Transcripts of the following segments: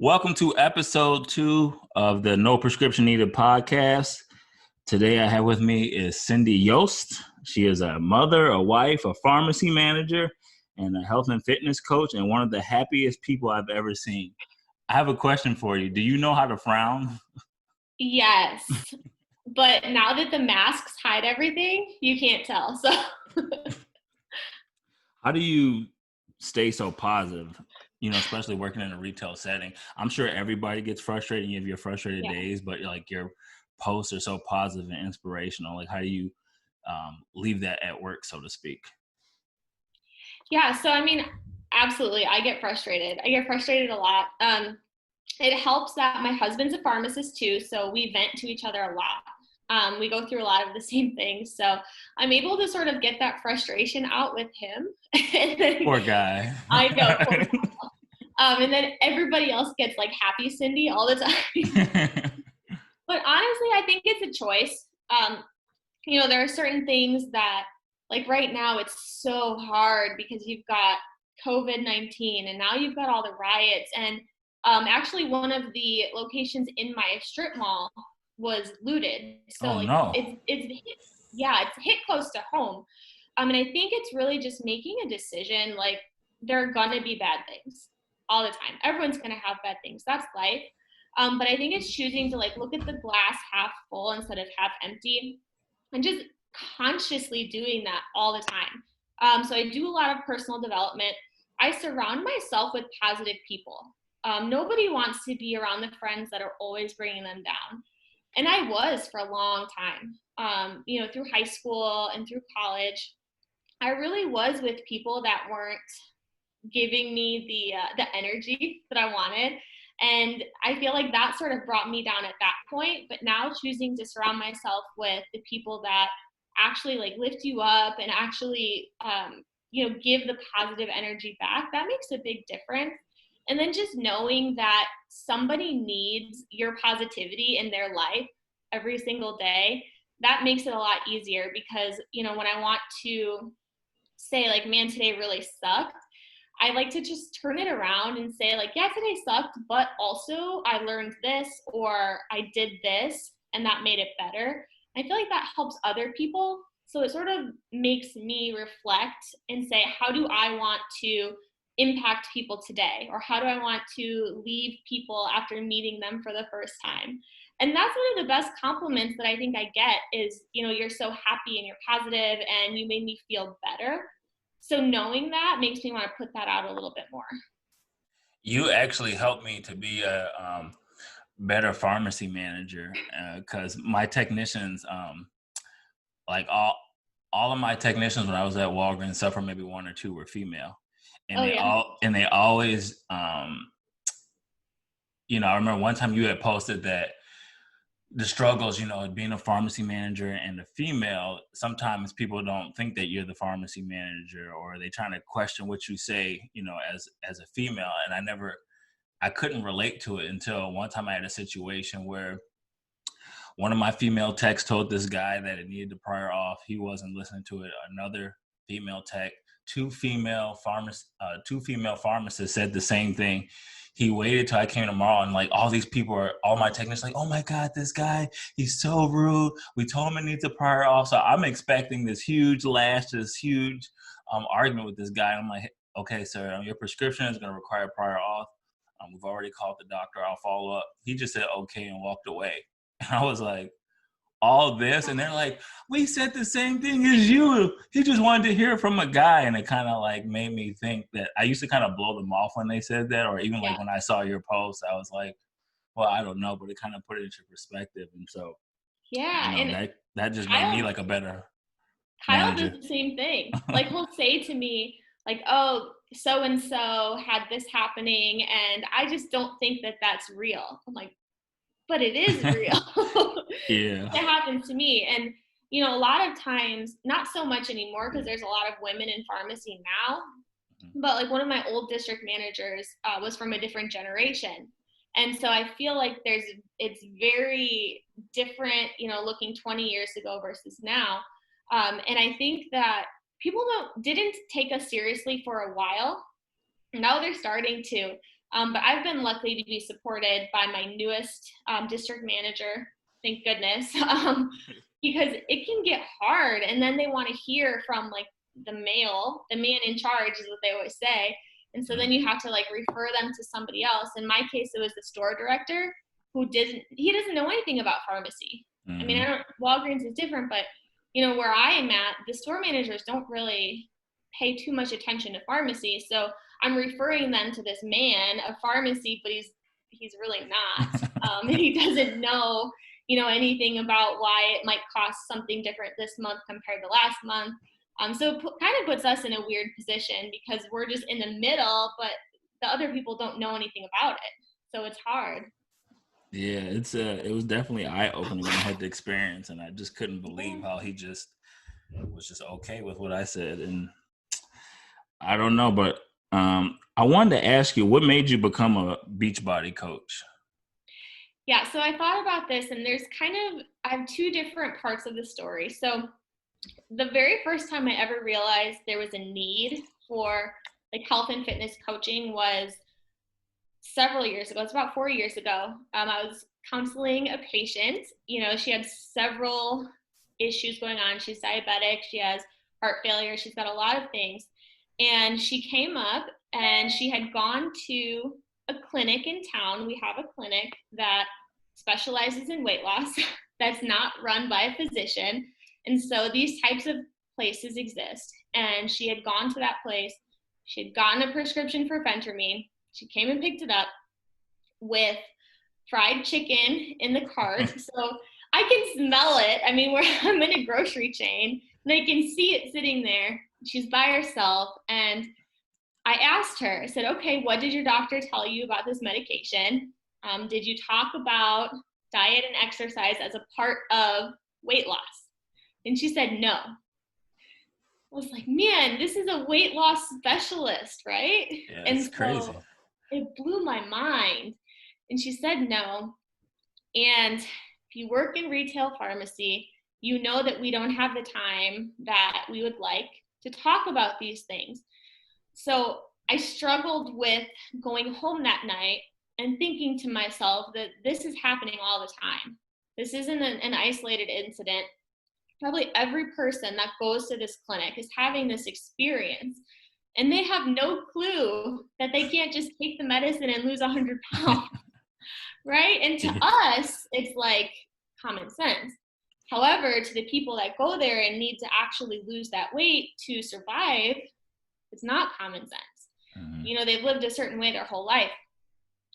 Welcome to episode 2 of the No Prescription Needed podcast. Today I have with me is Cindy Yost. She is a mother, a wife, a pharmacy manager, and a health and fitness coach, and one of the happiest people I've ever seen. I have a question for you. Do you know how to frown? Yes, but now that the masks hide everything, you can't tell. So How do you stay so positive, especially working in a retail setting? I'm sure everybody gets frustrated and you have your frustrated yeah. days, but like your posts are so positive and inspirational. Like, how do you leave that at work, so to speak? Yeah, so I mean, absolutely, I get frustrated. I get frustrated a lot. It helps that my husband's a pharmacist too, so we vent to each other a lot. We go through a lot of the same things, so I'm able to sort of get that frustration out with him. And then Poor guy. I know, and then everybody else gets like happy Cindy all the time. But honestly, I think it's a choice. There are certain things that, like right now, it's so hard because you've got COVID-19 and now you've got all the riots. And actually, one of the locations in my strip mall was looted. So, Oh like, no. it's hit close to home. And I think it's really just making a decision. Like, there are gonna be bad things all the time. Everyone's gonna have bad things. That's life. But I think it's choosing to like look at the glass half full instead of half empty, and just consciously doing that all the time. So I do a lot of personal development. I surround myself with positive people. Nobody wants to be around the friends that are always bringing them down. And I was for a long time, through high school and through college. I really was with people that weren't giving me the energy that I wanted. And I feel like that sort of brought me down at that point. But now choosing to surround myself with the people that actually like lift you up and actually, give the positive energy back, that makes a big difference. And then just knowing that somebody needs your positivity in their life every single day, that makes it a lot easier because, when I want to say like, man, today really sucked, I like to just turn it around and say like, yeah, today sucked, but also I learned this or I did this and that made it better. I feel like that helps other people. So it sort of makes me reflect and say, how do I want to impact people today? Or how do I want to leave people after meeting them for the first time? And that's one of the best compliments that I think I get is, you're so happy and you're positive and you made me feel better. So knowing that makes me want to put that out a little bit more. You actually helped me to be a better pharmacy manager because my technicians, like all of my technicians when I was at Walgreens, except for maybe one or two, were female, and Oh yeah. they always, I remember one time you had posted that the struggles, being a pharmacy manager and a female, sometimes people don't think that you're the pharmacy manager or they trying to question what you say, as a female. And I couldn't relate to it until one time I had a situation where one of my female techs told this guy that it needed the prior off. He wasn't listening to it. Another female tech, two female pharmacists said the same thing. He waited till I came tomorrow, and like all my technicians, like, oh my God, this guy, he's so rude. We told him it needs a prior off. So I'm expecting this huge argument with this guy. I'm like, okay, sir, your prescription is going to require prior auth. We've already called the doctor. I'll follow up. He just said okay and walked away. And I was like, all this? And they're like, we said the same thing as you. He just wanted to hear from a guy. And it kind of like made me think that I used to kind of blow them off when they said that, or even Yeah. like when I saw your post, I was like, well, I don't know, but it kind of put it into perspective. And so, Yeah. And that just made me Kyle like a better Kyle does manager. the same thing. Like he'll say to me, like, oh, so and so had this happening, and I just don't think that that's real. I'm like, but it is real. Yeah. It happens to me. And, a lot of times, not so much anymore because there's a lot of women in pharmacy now, but like one of my old district managers was from a different generation. And so I feel like it's very different, looking 20 years ago versus now. And I think that people didn't take us seriously for a while. Now they're starting to. But I've been lucky to be supported by my newest district manager, thank goodness, because it can get hard. And then they want to hear from like the man in charge is what they always say. And so then you have to like refer them to somebody else. In my case, it was the store director he doesn't know anything about pharmacy. I mean, Walgreens is different, but you know, where I am at, the store managers don't really pay too much attention to pharmacy. So I'm referring them to this man of pharmacy, but he's really not. He doesn't know, you know, anything about why it might cost something different this month compared to last month. So it kind of puts us in a weird position because we're just in the middle, but the other people don't know anything about it. So it's hard. Yeah, it was definitely eye-opening when I had the experience, and I just couldn't believe how he just was just okay with what I said. And I don't know, but I wanted to ask you, what made you become a Beachbody coach? Yeah, so I thought about this, and I have two different parts of the story. So the very first time I ever realized there was a need for like health and fitness coaching was several years ago. It's about 4 years ago. I was counseling a patient. You know, she had several issues going on. She's diabetic. She has heart failure. She's got a lot of things. And she came up and she had gone to a clinic in town. We have a clinic that specializes in weight loss that's not run by a physician. And so these types of places exist. And she had gone to that place. She had gotten a prescription for phentermine. She came and picked it up with fried chicken in the cart. So I can smell it. I mean, I'm in a grocery chain and I can see it sitting there. She's by herself. And I asked her, I said, okay, what did your doctor tell you about this medication? Did you talk about diet and exercise as a part of weight loss? And she said, no. I was like, man, this is a weight loss specialist, right? Yeah, And it's crazy. so it blew my mind. And she said no. And if you work in retail pharmacy, you know that we don't have the time that we would like to talk about these things. So I struggled with going home that night and thinking to myself that this is happening all the time. This isn't an isolated incident. Probably every person that goes to this clinic is having this experience, and they have no clue that they can't just take the medicine and lose 100 pounds, right? And to us, it's like common sense. However, to the people that go there and need to actually lose that weight to survive, it's not common sense. You know, they've lived a certain way their whole life.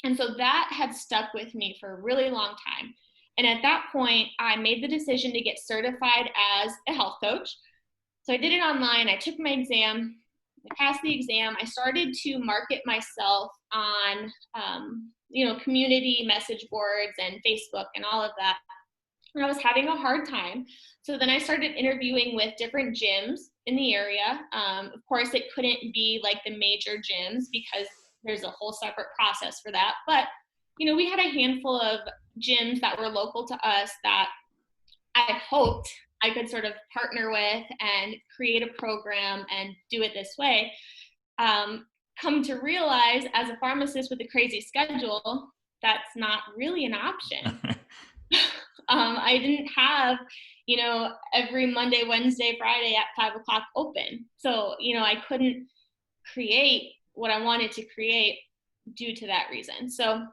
And so that had stuck with me for a really long time. And at that point, I made the decision to get certified as a health coach. So I did it online. I took my exam. I passed the exam. I started to market myself on, community message boards and Facebook and all of that. And I was having a hard time. So then I started interviewing with different gyms in the area. Of course, it couldn't be like the major gyms because there's a whole separate process for that. But, you know, we had a handful of gyms that were local to us that I hoped I could sort of partner with and create a program and do it this way. Come to realize as a pharmacist with a crazy schedule, that's not really an option. I didn't have, you know, every Monday, Wednesday, Friday at 5 o'clock open. So, you know, I couldn't create what I wanted to create due to that reason. So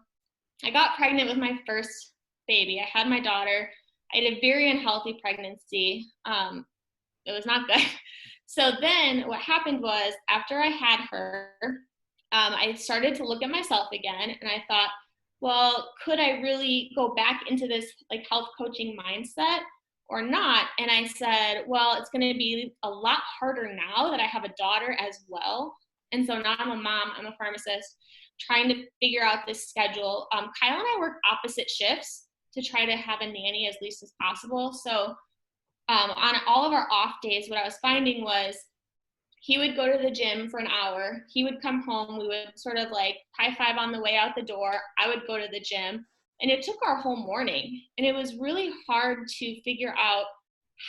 I got pregnant with my first baby. I had my daughter. I had a very unhealthy pregnancy. It was not good. So then what happened was after I had her, I started to look at myself again and I thought, well, could I really go back into this like health coaching mindset or not? And I said, well, it's going to be a lot harder now that I have a daughter as well. And so now I'm a mom, I'm a pharmacist, trying to figure out this schedule. Kyle and I work opposite shifts to try to have a nanny as least as possible. So on all of our off days, what I was finding was he would go to the gym for an hour. He would come home. We would sort of like high five on the way out the door. I would go to the gym. And it took our whole morning. And it was really hard to figure out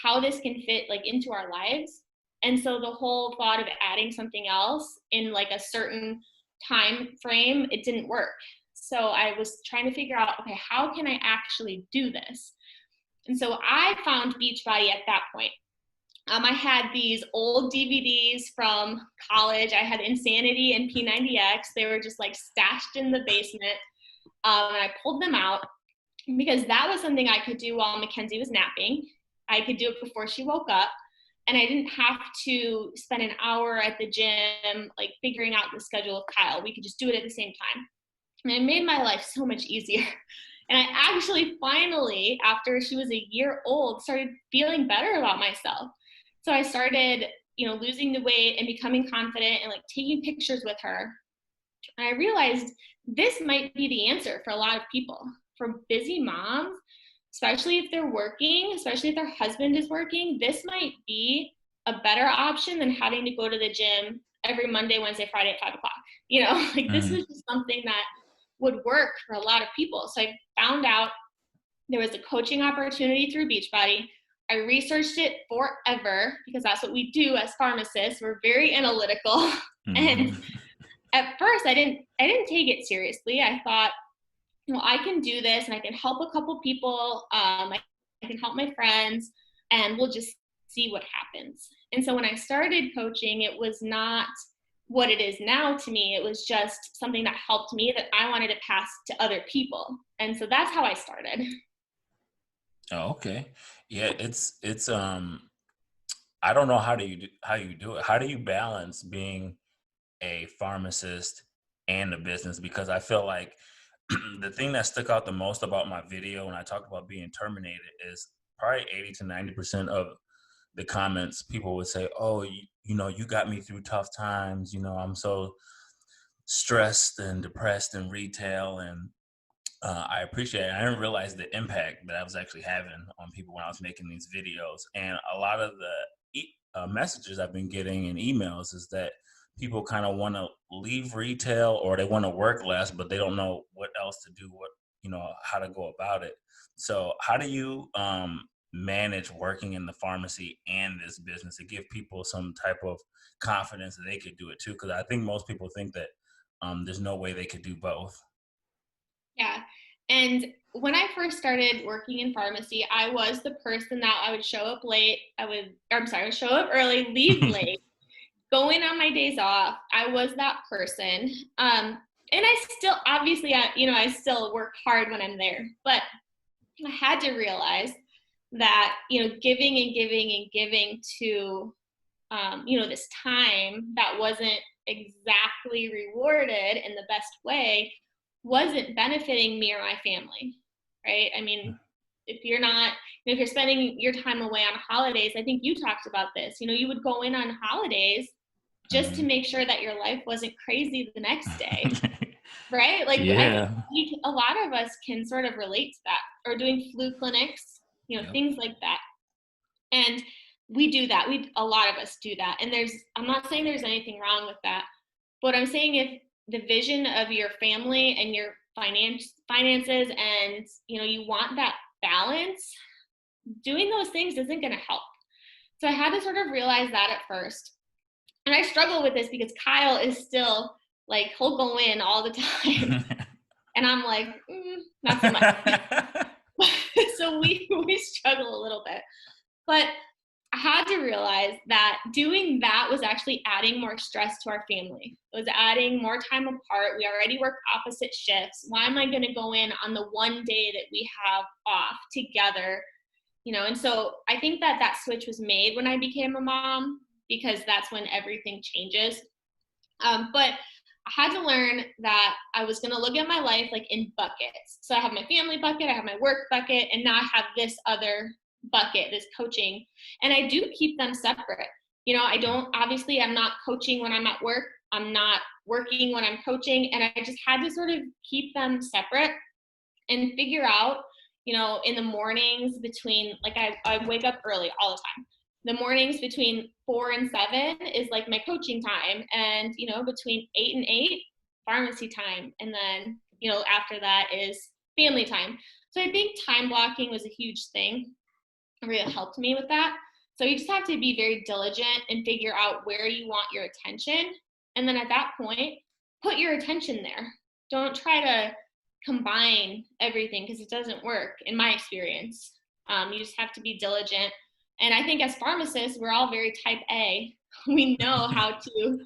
how this can fit like into our lives. And so the whole thought of adding something else in like a certain time frame, it didn't work. So I was trying to figure out, okay, how can I actually do this? And so I found Beachbody at that point. I had these old DVDs from college. I had Insanity and P90X. They were just like stashed in the basement. And I pulled them out because that was something I could do while Mackenzie was napping. I could do it before she woke up. And I didn't have to spend an hour at the gym, like figuring out the schedule of Kyle. We could just do it at the same time. And it made my life so much easier. And I actually finally, after she was a year old, started feeling better about myself. So I started, losing the weight and becoming confident and like taking pictures with her. And I realized this might be the answer for a lot of people, for busy moms, especially if they're working, especially if their husband is working. This might be a better option than having to go to the gym every Monday, Wednesday, Friday at 5:00. This was just something that would work for a lot of people. So I found out there was a coaching opportunity through Beachbody. I researched it forever because that's what we do as pharmacists. We're very analytical. Mm-hmm. And at first I didn't take it seriously. I thought, I can do this and I can help a couple people. I can help my friends and we'll just see what happens. And so when I started coaching, it was not what it is now to me. It was just something that helped me that I wanted to pass to other people. And so that's how I started. Oh, okay. Yeah, it's I don't know how you do it. How do you balance being a pharmacist and a business? Because I feel like the thing that stuck out the most about my video when I talked about being terminated is probably 80 to 90% of the comments. People would say, oh, you got me through tough times. I'm so stressed and depressed in retail. And I appreciate it. I didn't realize the impact that I was actually having on people when I was making these videos. And a lot of the messages I've been getting in emails is that people kind of want to leave retail or they want to work less, but they don't know what else to do, how to go about it. So how do you manage working in the pharmacy and this business to give people some type of confidence that they could do it too? Because I think most people think that there's no way they could do both. Yeah. And when I first started working in pharmacy, I was the person that I would show up late. I would show up early, leave late, going on my days off. I was that person. And I still, obviously, I still work hard when I'm there, but I had to realize that, giving and giving and giving to, this time that wasn't exactly rewarded in the best way wasn't benefiting me or my family, right? I mean, if you're spending your time away on holidays, I think you talked about this, you would go in on holidays just to make sure that your life wasn't crazy the next day, right? Like, yeah. A lot of us can sort of relate to that, or doing flu clinics, yep. Things like that. And we do that. A lot of us do that. And I'm not saying there's anything wrong with that, but I'm saying if the vision of your family and your finances and, you want that balance, doing those things isn't going to help. So I had to sort of realize that at first. And I struggle with this because Kyle is still like, he'll go in all the time. And I'm like, not so much. So we struggle a little bit. But I had to realize that doing that was actually adding more stress to our family. It was adding more time apart. We already work opposite shifts. Why am I going to go in on the one day that we have off together? And so I think that switch was made when I became a mom, because that's when everything changes. But I had to learn that I was going to look at my life like in buckets. So I have my family bucket, I have my work bucket, and now I have this other bucket, this coaching. And I do keep them separate. I'm not coaching when I'm at work. I'm not working when I'm coaching. And I just had to sort of keep them separate and figure out, in the mornings between, like I wake up early all the time. The mornings between 4 and 7 is like my coaching time. And, between 8 and 8, pharmacy time. And then, after that is family time. So I think time blocking was a huge thing. It really helped me with that. So you just have to be very diligent and figure out where you want your attention. And then at that point, put your attention there. Don't try to combine everything, because it doesn't work in my experience. You just have to be diligent. And I think as pharmacists, we're all very type A. We know how to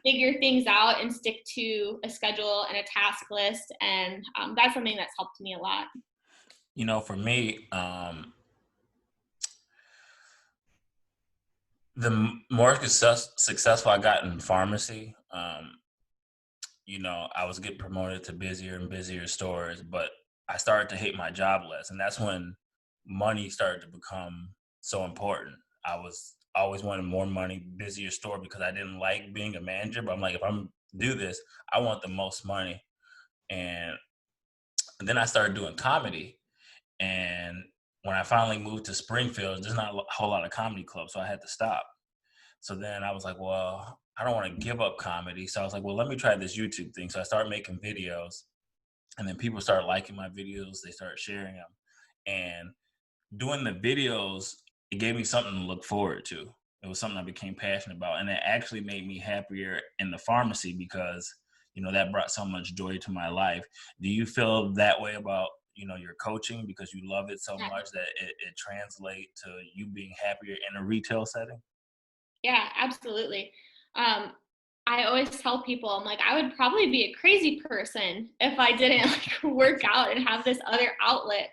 figure things out and stick to a schedule and a task list. And that's something that's helped me a lot. For me, the more successful I got in pharmacy, I was getting promoted to busier and busier stores, but I started to hate my job less. And that's when money started to become so important. I was always wanting more money, busier store, because I didn't like being a manager. But I'm like, if I'm do this, I want the most money. And then I started doing comedy. And when I finally moved to Springfield, there's not a whole lot of comedy clubs, so I had to stop. So then I was like, well, I don't want to give up comedy. So I was like, well, let me try this YouTube thing. So I started making videos, and then people started liking my videos. They started sharing them. And doing the videos, it gave me something to look forward to. It was something I became passionate about. And it actually made me happier in the pharmacy because, that brought so much joy to my life. Do you feel that way about, your coaching, because you love it so much that it translates to you being happier in a retail setting? Yeah, absolutely. I always tell people, I'm like, I would probably be a crazy person if I didn't like work out and have this other outlet.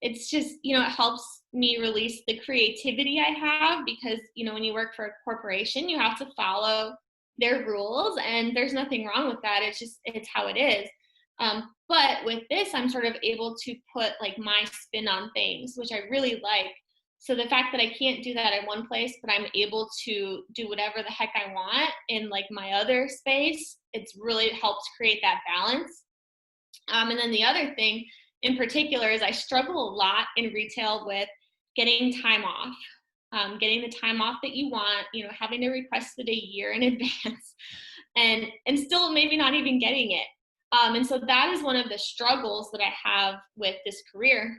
It's just, it helps me release the creativity I have, because, when you work for a corporation, you have to follow their rules, and there's nothing wrong with that. It's how it is. But with this, I'm sort of able to put like my spin on things, which I really like. So the fact that I can't do that in one place, but I'm able to do whatever the heck I want in like my other space, it's really helped create that balance. And then the other thing in particular is I struggle a lot in retail with getting time off, getting the time off that you want, having to request it a year in advance, and still maybe not even getting it. And so that is one of the struggles that I have with this career.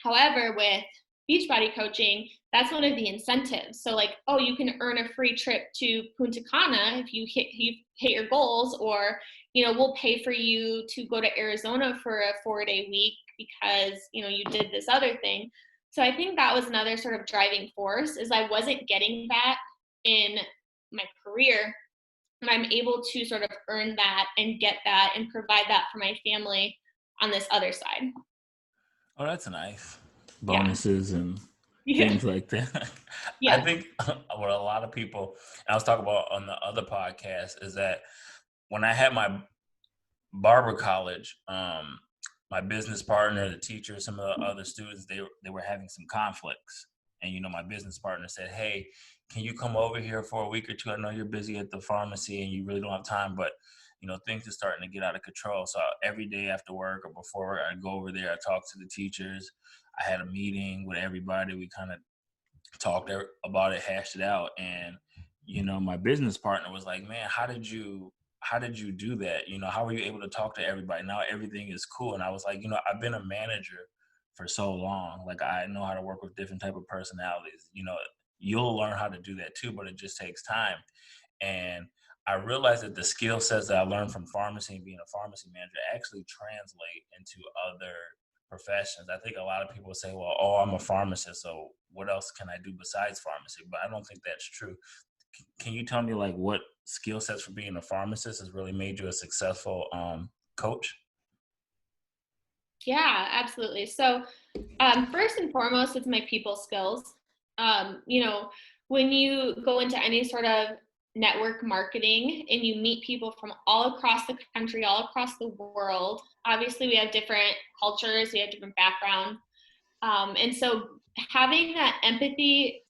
However, with Beachbody coaching, that's one of the incentives. So like, oh, you can earn a free trip to Punta Cana if you hit your goals, or, we'll pay for you to go to Arizona for a 4-day week because, you did this other thing. So I think that was another sort of driving force, is I wasn't getting that in my career. And I'm able to sort of earn that and get that and provide that for my family on this other side. Oh, that's nice. Yeah. Bonuses and Yeah. things like that. I Yeah. think what a lot of people, and I was talking about on the other podcast, is that when I had my barber college, my business partner, the teacher, some of the other students, they were having some conflicts. And, my business partner said, hey, can you come over here for a week or two? I know you're busy at the pharmacy and you really don't have time, but, things are starting to get out of control. So every day after work or before I go over there, I talk to the teachers. I had a meeting with everybody. We kind of talked about it, hashed it out. And, my business partner was like, man, how did you do that? How were you able to talk to everybody? Now everything is cool. And I was like, I've been a manager for so long. Like, I know how to work with different type of personalities. You'll learn how to do that too, but it just takes time. And I realized that the skill sets that I learned from pharmacy and being a pharmacy manager actually translate into other professions. I think a lot of people say, well, oh, I'm a pharmacist, so what else can I do besides pharmacy? But I don't think that's true. Can you tell me like what skill sets for being a pharmacist has really made you a successful coach? Yeah, absolutely. So, first and foremost, it's my people skills. When you go into any sort of network marketing and you meet people from all across the country, all across the world, obviously we have different cultures, we have different backgrounds. And so having that empathy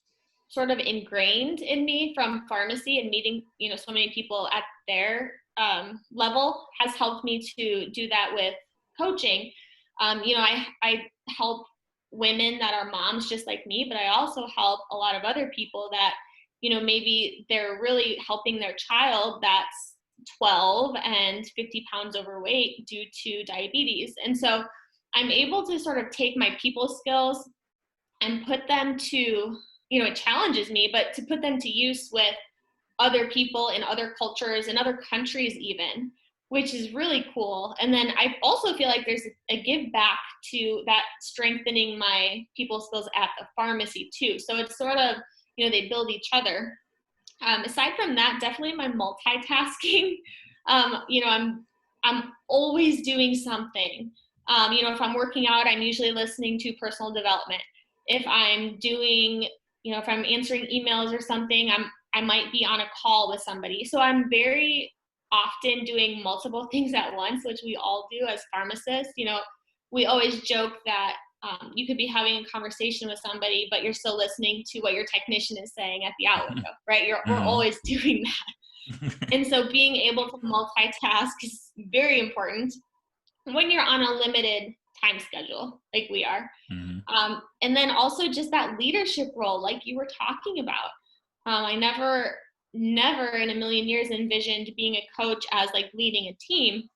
sort of ingrained in me from pharmacy and meeting, so many people at their level has helped me to do that with coaching. I help women that are moms just like me, but I also help a lot of other people that, maybe they're really helping their child that's 12 and 50 pounds overweight due to diabetes. And so I'm able to sort of take my people skills and put them to, it challenges me, but to put them to use with other people in other cultures and other countries even, which is really cool. And then I also feel like there's a give back to that, strengthening my people skills at the pharmacy too. So it's sort of, they build each other. Aside from that, definitely my multitasking. I'm always doing something. If I'm working out, I'm usually listening to personal development. If I'm doing, if I'm answering emails or something, I might be on a call with somebody. So I'm very often doing multiple things at once, which we all do as pharmacists. We always joke that you could be having a conversation with somebody, but you're still listening to what your technician is saying at the out window, right? We're always doing that. And so being able to multitask is very important when you're on a limited time schedule, like we are. And then also just that leadership role, like you were talking about. I never in a million years envisioned being a coach as like leading a team.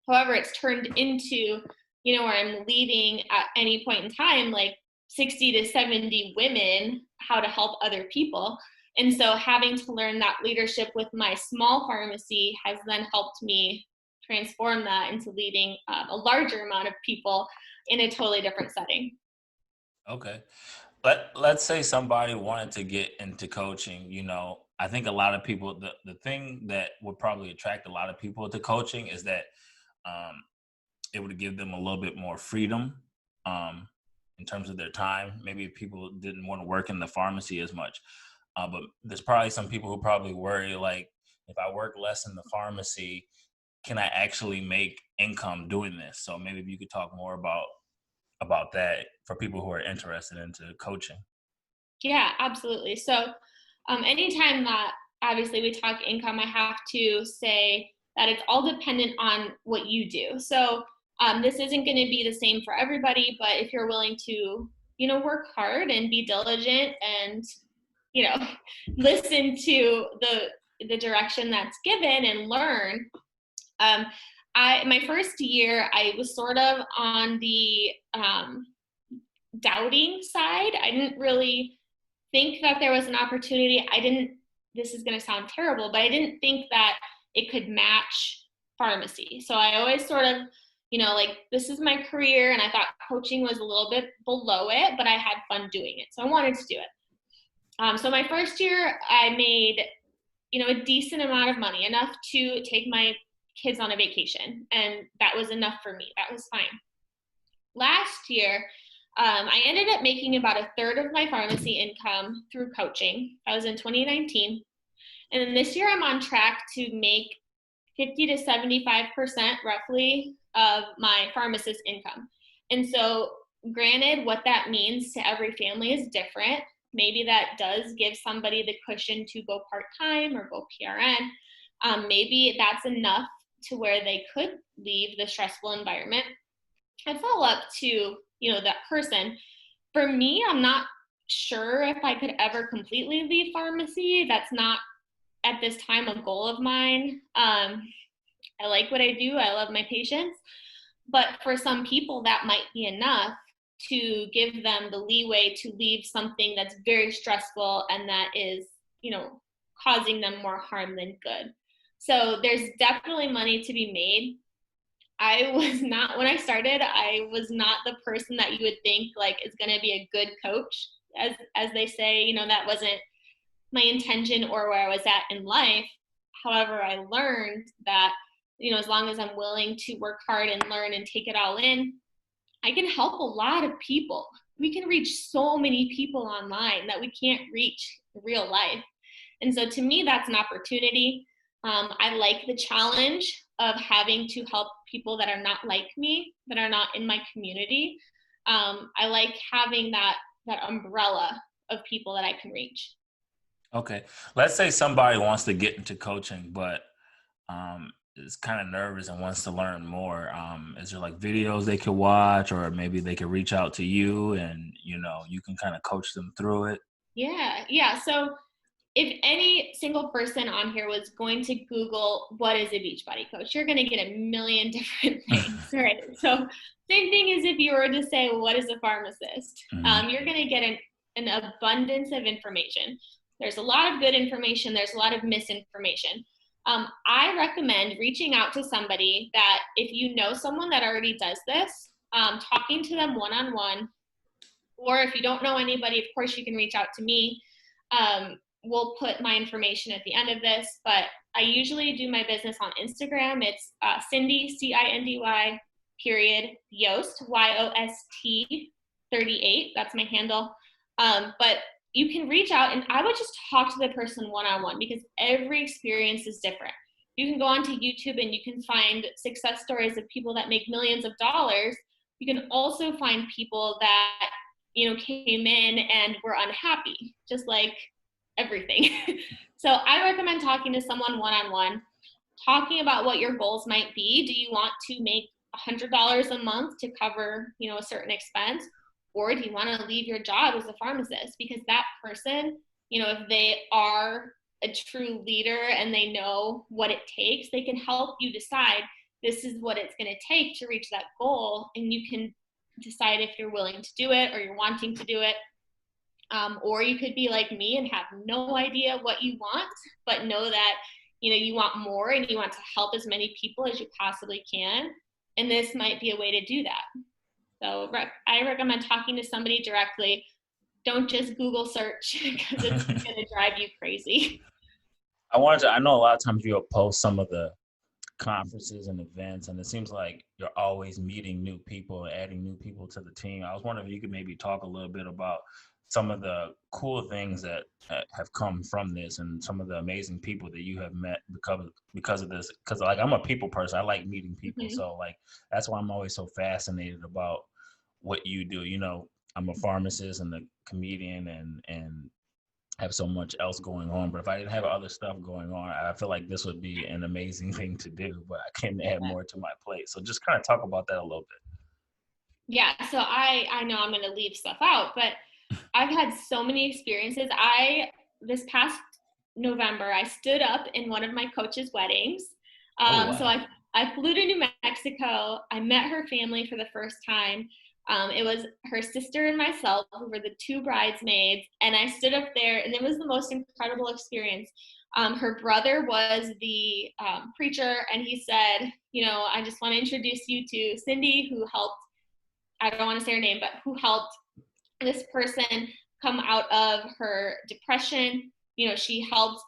However, it's turned into, where I'm leading at any point in time, like 60 to 70 women, how to help other people. And so having to learn that leadership with my small pharmacy has then helped me transform that into leading a larger amount of people in a totally different setting. Okay. Let's say somebody wanted to get into coaching. I think a lot of people, the thing that would probably attract a lot of people to coaching is that it would give them a little bit more freedom in terms of their time. Maybe people didn't want to work in the pharmacy as much. But there's probably some people who probably worry, like, if I work less in the pharmacy, can I actually make income doing this? So maybe if you could talk more about that for people who are interested into coaching. Yeah, absolutely. So anytime that obviously we talk income, I have to say that it's all dependent on what you do. So this isn't going to be the same for everybody, but if you're willing to, work hard and be diligent and, listen to the direction that's given and learn. My first year, I was sort of on the doubting side. I didn't really think that there was an opportunity. This is going to sound terrible, but I didn't think that it could match pharmacy. So I always sort of, this is my career, and I thought coaching was a little bit below it, but I had fun doing it. So I wanted to do it. So my first year, I made, a decent amount of money, enough to take my kids on a vacation. And that was enough for me. That was fine. Last year, I ended up making about a third of my pharmacy income through coaching. That was in 2019. And then this year I'm on track to make 50 to 75% roughly of my pharmacist income. And so granted, what that means to every family is different. Maybe that does give somebody the cushion to go part-time or go PRN. Maybe that's enough to where they could leave the stressful environment. It's all up to, that person. For me, I'm not sure if I could ever completely leave pharmacy. That's not at this time a goal of mine. I like what I do. I love my patients. But for some people, that might be enough to give them the leeway to leave something that's very stressful and that is, causing them more harm than good. So there's definitely money to be made. When I started, I was not the person that you would think like is going to be a good coach, as they say. That wasn't my intention or where I was at in life. However, I learned that, as long as I'm willing to work hard and learn and take it all in, I can help a lot of people. We can reach so many people online that we can't reach in real life. And so to me, that's an opportunity. I like the challenge of having to help people that are not like me, that are not in my community. I like having that umbrella of people that I can reach. Okay. Let's say somebody wants to get into coaching, but is kind of nervous and wants to learn more. Is there like videos they could watch, or maybe they could reach out to you and, you can kind of coach them through it? Yeah. So if any single person on here was going to Google what is a Beachbody coach, you're going to get a million different things, right? So same thing as if you were to say, what is a pharmacist? Mm-hmm. You're going to get an abundance of information. There's a lot of good information. There's a lot of misinformation. I recommend reaching out to somebody that, if you know someone that already does this, talking to them one-on-one, or if you don't know anybody, of course you can reach out to me. We'll put my information at the end of this, but I usually do my business on Instagram. It's Cindy, CINDY, period, Yost, YOST 38. That's my handle. But you can reach out, and I would just talk to the person one-on-one, because every experience is different. You can go onto YouTube and you can find success stories of people that make millions of dollars. You can also find people that, came in and were unhappy, just like everything. So I recommend talking to someone one-on-one, talking about what your goals might be. Do you want to make $100 a month to cover, a certain expense? Or do you want to leave your job as a pharmacist? Because that person, if they are a true leader and they know what it takes, they can help you decide, this is what it's going to take to reach that goal. And you can decide if you're willing to do it or you're wanting to do it. Or you could be like me and have no idea what you want, but know that, you want more and you want to help as many people as you possibly can. And this might be a way to do that. So I recommend talking to somebody directly. Don't just Google search, because it's going to drive you crazy. I know a lot of times you'll post some of the conferences and events, and it seems like you're always meeting new people, adding new people to the team. I was wondering if you could maybe talk a little bit about some of the cool things that have come from this, and some of the amazing people that you have met because of this. Because like, I'm a people person, I like meeting people. Mm-hmm. So like, that's why I'm always so fascinated about what you do. I'm a pharmacist and a comedian, and have so much else going on. But if I didn't have other stuff going on, I feel like this would be an amazing thing to do, but I can add more to my plate. So just kind of talk about that a little bit. Yeah, so I know I'm going to leave stuff out, but I've had so many experiences. This past November, I stood up in one of my coach's weddings. Oh, So wow. I flew to New Mexico. I met her family for the first time. It was her sister and myself who were the two bridesmaids, and I stood up there, and it was the most incredible experience. Her brother was the preacher, and he said, I just want to introduce you to Cindy, who helped, I don't want to say her name, but who helped this person come out of her depression. She helped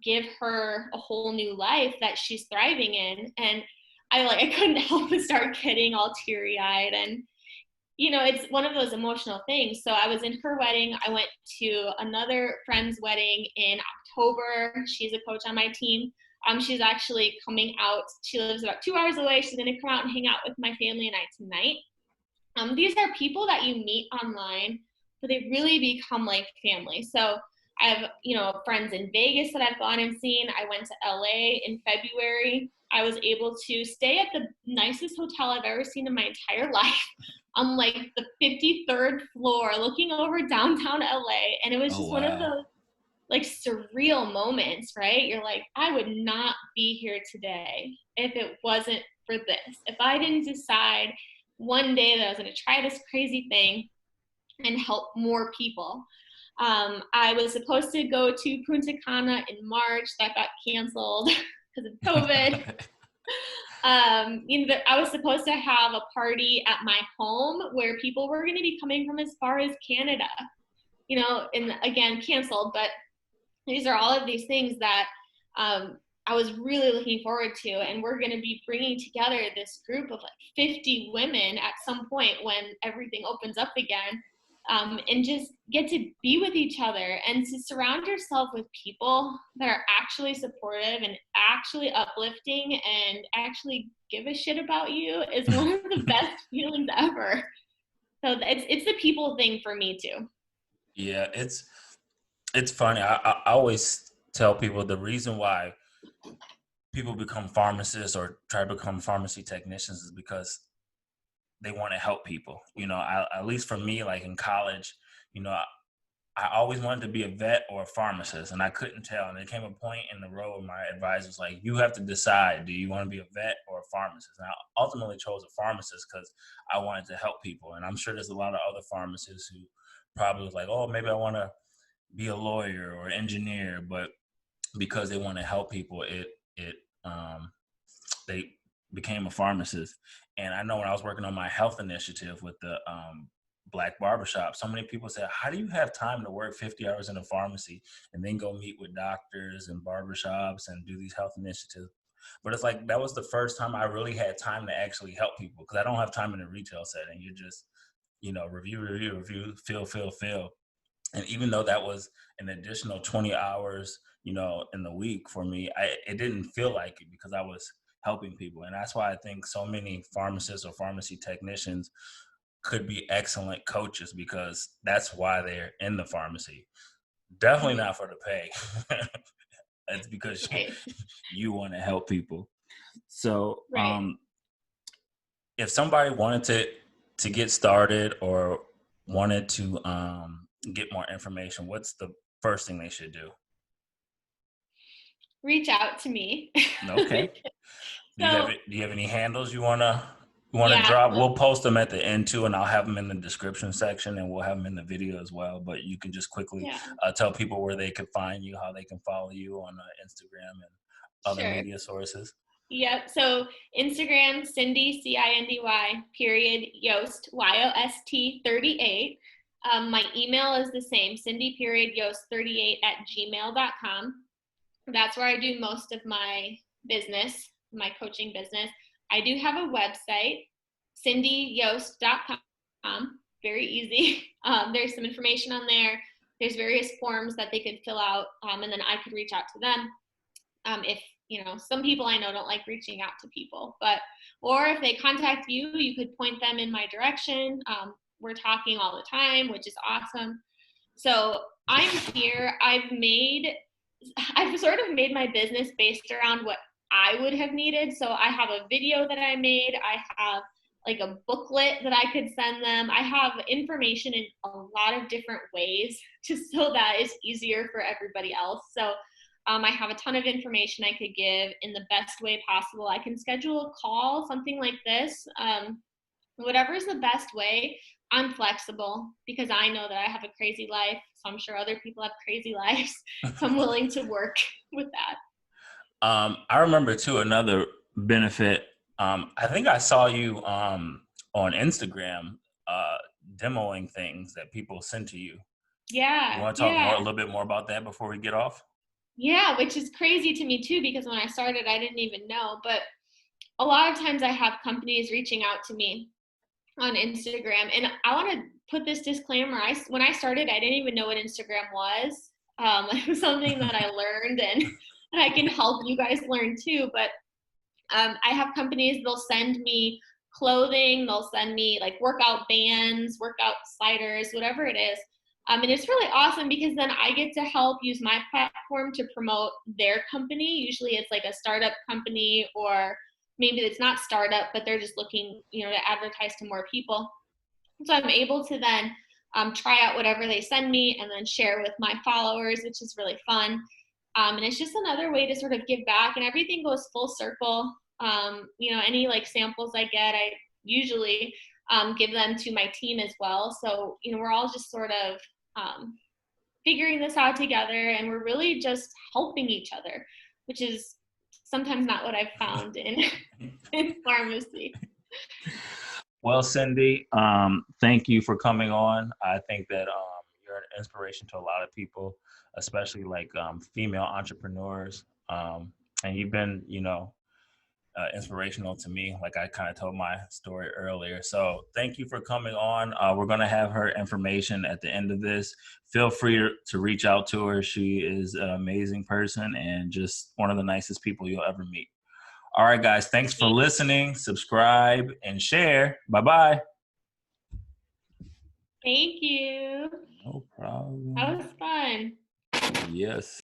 give her a whole new life that she's thriving in. And I couldn't help but start getting all teary-eyed. And it's one of those emotional things. So I was in her wedding. I went to another friend's wedding in October. She's a coach on my team. She's actually coming out. She lives about 2 hours away. She's going to come out and hang out with my family and I tonight. These are people that you meet online, but they really become like family. So I have, friends in Vegas that I've gone and seen. I went to LA in February. I was able to stay at the nicest hotel I've ever seen in my entire life, on like the 53rd floor, looking over downtown LA. And it was Oh, just one of wow. those like surreal moments, right? You're like, I would not be here today if it wasn't for this. If I didn't decide one day that I was going to try this crazy thing and help more people. I was supposed to go to Punta Cana in March. That got canceled because of COVID. I was supposed to have a party at my home where people were going to be coming from as far as Canada, and again, canceled. But these are all of these things that I was really looking forward to. And we're going to be bringing together this group of like 50 women at some point when everything opens up again, and just get to be with each other and to surround yourself with people that are actually supportive and actually uplifting and actually give a shit about you is one of the best feelings ever. So it's the people thing for me too. Yeah, it's funny. I always tell people the reason why people become pharmacists or try to become pharmacy technicians is because they want to help people. At least for me, like in college, I always wanted to be a vet or a pharmacist, and I couldn't tell. And there came a point in the road where my advisor was like, you have to decide, do you want to be a vet or a pharmacist? And I ultimately chose a pharmacist because I wanted to help people. And I'm sure there's a lot of other pharmacists who probably was like, oh, maybe I want to be a lawyer or engineer, but because they want to help people, they became a pharmacist. And I know when I was working on my health initiative with the Black barbershop, so many people said, how do you have time to work 50 hours in a pharmacy and then go meet with doctors and barbershops and do these health initiatives? But it's like, that was the first time I really had time to actually help people, because I don't have time in a retail setting. You're just, review, fill. And even though that was an additional 20 hours, in the week for me, it didn't feel like it, because I was helping people. And that's why I think so many pharmacists or pharmacy technicians could be excellent coaches, because that's why they're in the pharmacy. Definitely not for the pay. It's because Right. you want to help people. So Right. if somebody wanted to get started or wanted to get more information, what's the first thing they should do? Reach out to me. Okay. So Do you have any handles you wanna yeah, drop? We'll post them at the end too, and I'll have them in the description section, and we'll have them in the video as well. But you can just quickly yeah, tell people where they can find you, how they can follow you on Instagram and other sure. media sources. Yep. So Instagram, Cindy, Cindy, period, Yost, Yost 38. My email is the same, Cindy period Yost 38 at gmail.com. That's where I do most of my business, my coaching business. I do have a website, cindyyost.com. Very easy. There's some information on there. There's various forms that they could fill out, and then I could reach out to them. If some people I know don't like reaching out to people, or if they contact you, you could point them in my direction. We're talking all the time, which is awesome. So I'm here. I've sort of made my business based around what I would have needed. So I have a video that I made. I have like a booklet that I could send them. I have information in a lot of different ways just so that it's easier for everybody else. So I have a ton of information I could give in the best way possible. I can schedule a call, something like this. Whatever's the best way. I'm flexible because I know that I have a crazy life. So I'm sure other people have crazy lives. So I'm willing to work with that. I remember too, another benefit. I think I saw you on Instagram demoing things that people send to you. You Yeah, want to talk a yeah. little bit more about that before we get off? Yeah, which is crazy to me too, because when I started, I didn't even know. But a lot of times I have companies reaching out to me on Instagram. And I want to put this disclaimer. When I started, I didn't even know what Instagram was. It was something that I learned, and I can help you guys learn too. But I have companies, they'll send me clothing, they'll send me like workout bands, workout sliders, whatever it is. And it's really awesome because then I get to help use my platform to promote their company. Usually it's like a startup company, or maybe it's not startup, but they're just looking, to advertise to more people. So I'm able to then try out whatever they send me and then share with my followers, which is really fun. And it's just another way to sort of give back, and everything goes full circle. Any like samples I get, I usually give them to my team as well. So, we're all just sort of figuring this out together, and we're really just helping each other, which is sometimes not what I've found in, in pharmacy. Well, Cindy, thank you for coming on. I think that you're an inspiration to a lot of people, especially like female entrepreneurs. And you've been, inspirational to me, like I kind of told my story earlier. So thank you for coming on. We're going to have her information at the end of this. Feel free to reach out to her. She is an amazing person and just one of the nicest people you'll ever meet. All right, guys, thanks for listening. Subscribe and share. Bye-bye. Thank you. No problem. That was fun. Yes.